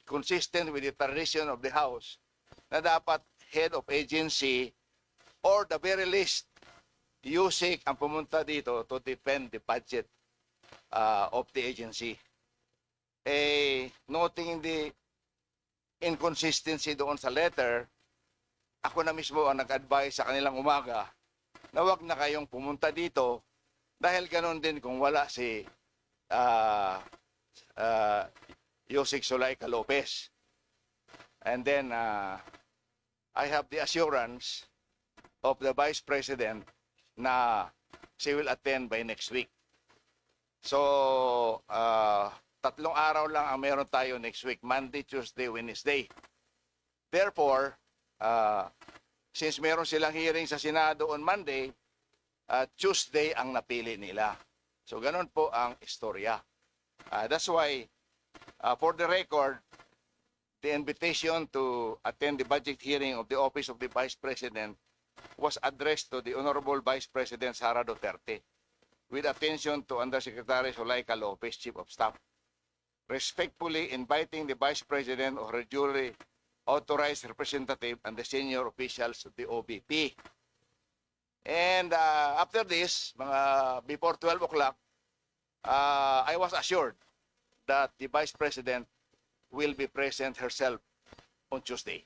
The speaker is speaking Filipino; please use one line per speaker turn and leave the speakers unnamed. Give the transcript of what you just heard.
consistent with the tradition of the House na dapat head of agency or the very least, USIC ang pumunta dito to defend the budget of the agency. Noting the inconsistency doon sa letter, ako na mismo ang nag-advise sa kanilang umaga na wag na kayong pumunta dito dahil ganon din kung wala si Yusek Zulaika Lopez. And then I have the assurance of the Vice President na she will attend by next week. So, 3 araw lang ang meron tayo next week, Monday, Tuesday, Wednesday. Therefore, since meron silang hearing sa Senado on Monday, Tuesday ang napili nila. So, ganun po ang istorya. That's why, for the record, the invitation to attend the budget hearing of the Office of the Vice President was addressed to the Honorable Vice President Sara Duterte with attention to Undersecretary Zulaika Lopez, Chief of Staff, respectfully inviting the Vice President or her duly authorized representative and the senior officials of the OVP. And after this, before 12 o'clock, I was assured that the Vice President will be present herself on Tuesday.